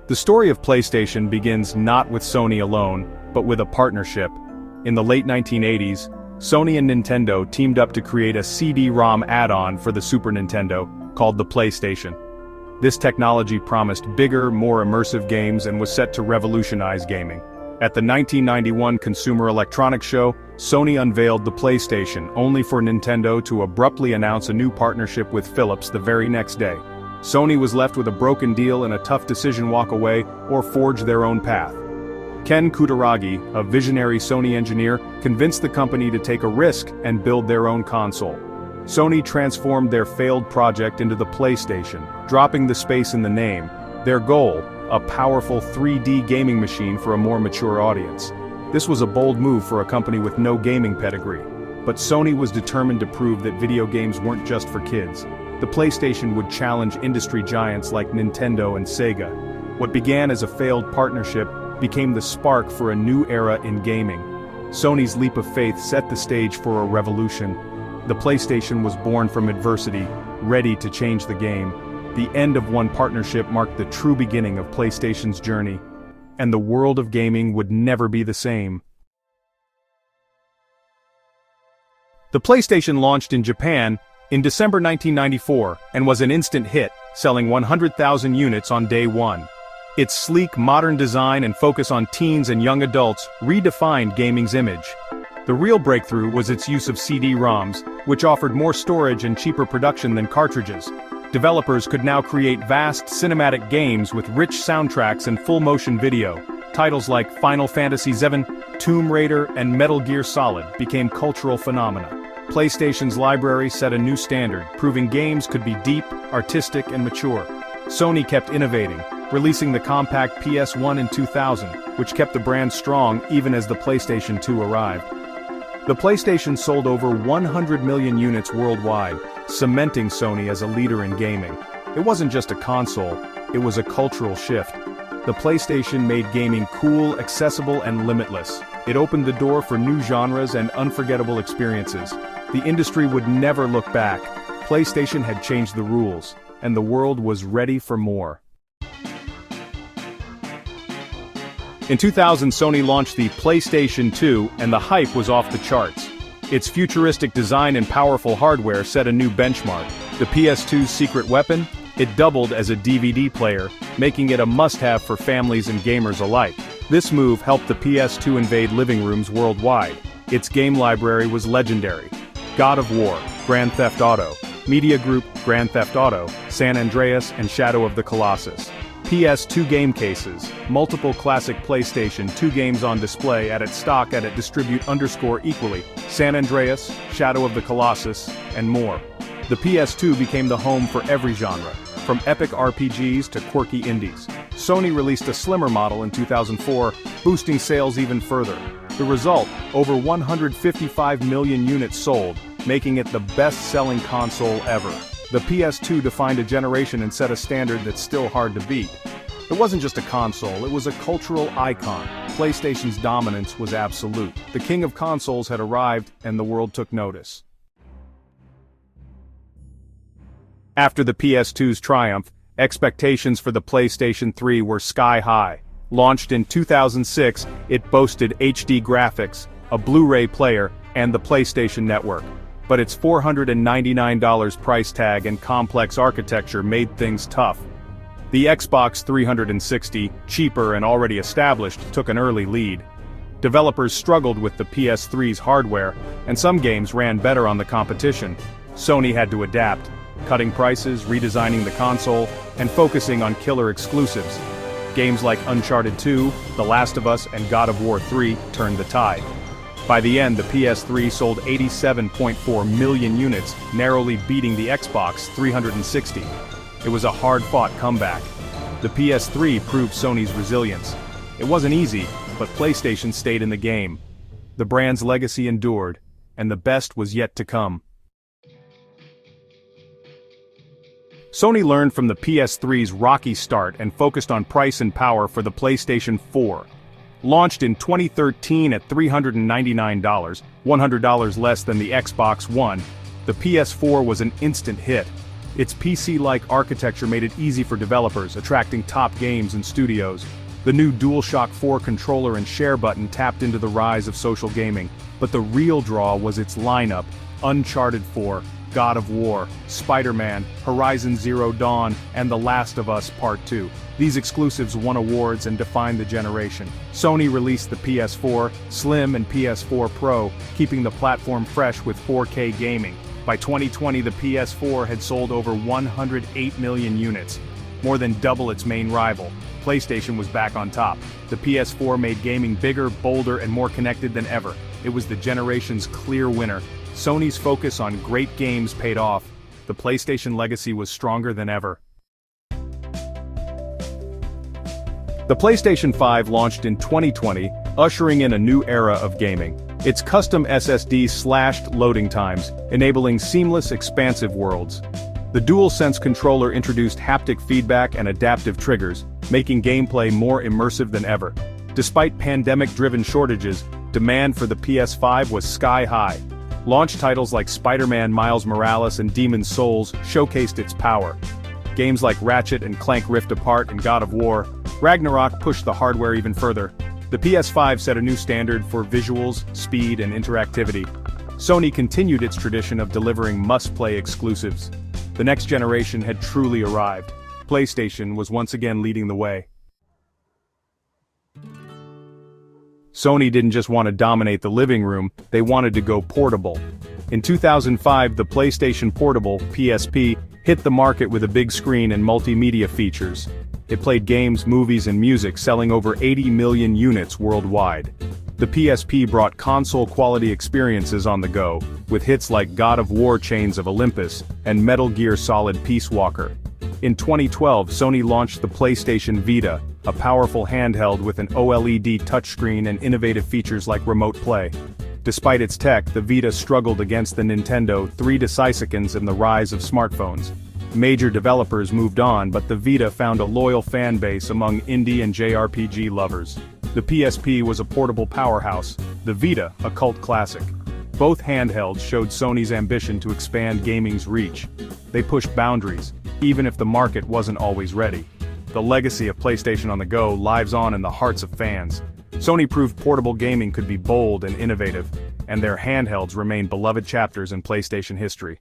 The story of PlayStation begins not with Sony alone, but with a partnership. In the late 1980s, Sony and Nintendo teamed up to create a CD-ROM add-on for the Super Nintendo, called the PlayStation. This technology promised bigger, more immersive games and was set to revolutionize gaming. At the 1991 Consumer Electronics Show, Sony unveiled the PlayStation, only for Nintendo to abruptly announce a new partnership with Philips the very next day. Sony was left with a broken deal and a tough decision: walk away or forge their own path. Ken Kutaragi, a visionary Sony engineer, convinced the company to take a risk and build their own console. Sony transformed their failed project into the PlayStation, dropping the space in the name. Their goal: a powerful 3D gaming machine for a more mature audience. This was a bold move for a company with no gaming pedigree. But Sony was determined to prove that video games weren't just for kids. The PlayStation would challenge industry giants like Nintendo and Sega. What began as a failed partnership became the spark for a new era in gaming. Sony's leap of faith set the stage for a revolution. The PlayStation was born from adversity, ready to change the game. The end of one partnership marked the true beginning of PlayStation's journey. And the world of gaming would never be the same. The PlayStation launched in Japan in December 1994 and was an instant hit, selling 100,000 units on day one. Its sleek, modern design and focus on teens and young adults redefined gaming's image. The real breakthrough was its use of CD-ROMs, which offered more storage and cheaper production than cartridges. Developers could now create vast cinematic games with rich soundtracks and full-motion video. Titles like Final Fantasy VII, Tomb Raider, and Metal Gear Solid became cultural phenomena. PlayStation's library set a new standard, proving games could be deep, artistic, and mature. Sony kept innovating, releasing the compact PS1 in 2000, which kept the brand strong even as the PlayStation 2 arrived. The PlayStation sold over 100 million units worldwide, cementing Sony as a leader in gaming. It wasn't just a console, it was a cultural shift. The PlayStation made gaming cool, accessible, and limitless. It opened the door for new genres and unforgettable experiences. The industry would never look back. PlayStation had changed the rules, and the world was ready for more. In 2000, Sony launched the PlayStation 2, and the hype was off the charts. Its futuristic design and powerful hardware set a new benchmark. The PS2's secret weapon? It doubled as a DVD player, making it a must-have for families and gamers alike. This move helped the PS2 invade living rooms worldwide. Its game library was legendary. God of War, Grand Theft Auto, Media Group, Grand Theft Auto, San Andreas, and Shadow of the Colossus. PS2 game cases, multiple classic PlayStation 2 games on display at its stock at it distribute_equally, San Andreas, Shadow of the Colossus, and more. The PS2 became the home for every genre, from epic RPGs to quirky indies. Sony released a slimmer model in 2004, boosting sales even further. The result, over 155 million units sold, making it the best-selling console ever. The PS2 defined a generation and set a standard that's still hard to beat. It wasn't just a console, it was a cultural icon. PlayStation's dominance was absolute. The king of consoles had arrived, and the world took notice. After the PS2's triumph, expectations for the PlayStation 3 were sky-high. Launched in 2006, it boasted HD graphics, a Blu-ray player, and the PlayStation Network. But its $499 price tag and complex architecture made things tough. The Xbox 360, cheaper and already established, took an early lead. Developers struggled with the PS3's hardware, and some games ran better on the competition. Sony had to adapt, cutting prices, redesigning the console, and focusing on killer exclusives. Games like Uncharted 2, The Last of Us, and God of War 3 turned the tide. By the end, the PS3 sold 87.4 million units, narrowly beating the Xbox 360. It was a hard-fought comeback. The PS3 proved Sony's resilience. It wasn't easy, but PlayStation stayed in the game. The brand's legacy endured, and the best was yet to come. Sony learned from the PS3's rocky start and focused on price and power for the PlayStation 4. Launched in 2013 at $399, $100 less than the Xbox One, the PS4 was an instant hit. Its PC-like architecture made it easy for developers, attracting top games and studios. The new DualShock 4 controller and share button tapped into the rise of social gaming, but the real draw was its lineup: Uncharted 4, God of War, Spider-Man, Horizon Zero Dawn, and The Last of Us Part 2. These exclusives won awards and defined the generation. Sony released the PS4 Slim and PS4 Pro, keeping the platform fresh with 4K gaming. By 2020, the PS4 had sold over 108 million units, more than double its main rival. PlayStation was back on top. The PS4 made gaming bigger, bolder, and more connected than ever. It was the generation's clear winner. Sony's focus on great games paid off. The PlayStation legacy was stronger than ever. The PlayStation 5 launched in 2020, ushering in a new era of gaming. Its custom SSD slashed loading times, enabling seamless, expansive worlds. The DualSense controller introduced haptic feedback and adaptive triggers, making gameplay more immersive than ever. Despite pandemic-driven shortages, demand for the PS5 was sky-high. Launch titles like Spider-Man Miles Morales and Demon's Souls showcased its power. Games like Ratchet and Clank Rift Apart and God of War, Ragnarok pushed the hardware even further. The PS5 set a new standard for visuals, speed, and interactivity. Sony continued its tradition of delivering must-play exclusives. The next generation had truly arrived. PlayStation was once again leading the way. Sony didn't just want to dominate the living room, they wanted to go portable. In 2005, the PlayStation Portable, PSP, hit the market with a big screen and multimedia features. It played games, movies, and music, selling over 80 million units worldwide. The PSP brought console-quality experiences on the go, with hits like God of War Chains of Olympus and Metal Gear Solid Peace Walker. In 2012, Sony launched the PlayStation Vita, a powerful handheld with an OLED touchscreen and innovative features like Remote Play. Despite its tech, the Vita struggled against the Nintendo 3DS and the rise of smartphones. Major developers moved on, but the Vita found a loyal fan base among indie and JRPG lovers. The PSP was a portable powerhouse, the Vita a cult classic. Both handhelds showed Sony's ambition to expand gaming's reach. They pushed boundaries, even if the market wasn't always ready. The legacy of PlayStation on the go lives on in the hearts of fans. Sony proved portable gaming could be bold and innovative, and their handhelds remain beloved chapters in PlayStation history.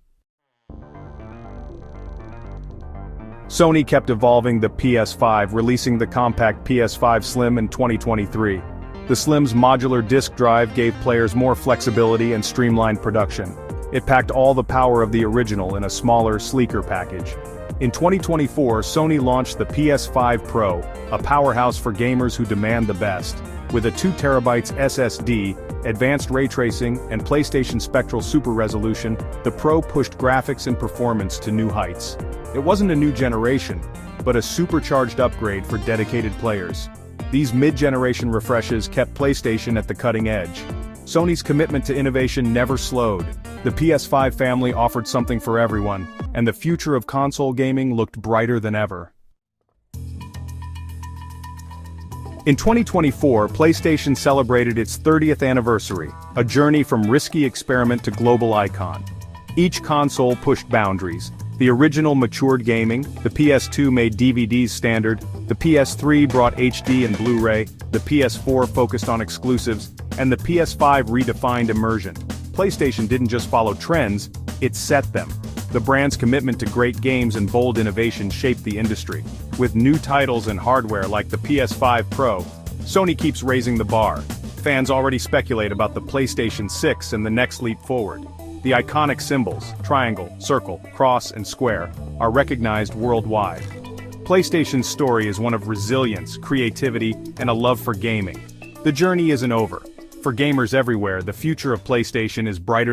Sony kept evolving the PS5, releasing the compact PS5 Slim in 2023. The Slim's modular disk drive gave players more flexibility and streamlined production. It packed all the power of the original in a smaller, sleeker package. In 2024, Sony launched the PS5 Pro, a powerhouse for gamers who demand the best. With a 2TB SSD, advanced ray tracing, and PlayStation Spectral Super Resolution, the Pro pushed graphics and performance to new heights. It wasn't a new generation, but a supercharged upgrade for dedicated players. These mid-generation refreshes kept PlayStation at the cutting edge. Sony's commitment to innovation never slowed. The PS5 family offered something for everyone, and the future of console gaming looked brighter than ever. In 2024, PlayStation celebrated its 30th anniversary, a journey from risky experiment to global icon. Each console pushed boundaries. The original matured gaming, the PS2 made DVDs standard, the PS3 brought HD and Blu-ray, the PS4 focused on exclusives, and the PS5 redefined immersion. PlayStation didn't just follow trends, it set them. The brand's commitment to great games and bold innovation shaped the industry. With new titles and hardware like the PS5 Pro, Sony keeps raising the bar. Fans already speculate about the PlayStation 6 and the next leap forward. The iconic symbols, triangle, circle, cross, and square, are recognized worldwide. PlayStation's story is one of resilience, creativity, and a love for gaming. The journey isn't over. For gamers everywhere, the future of PlayStation is brighter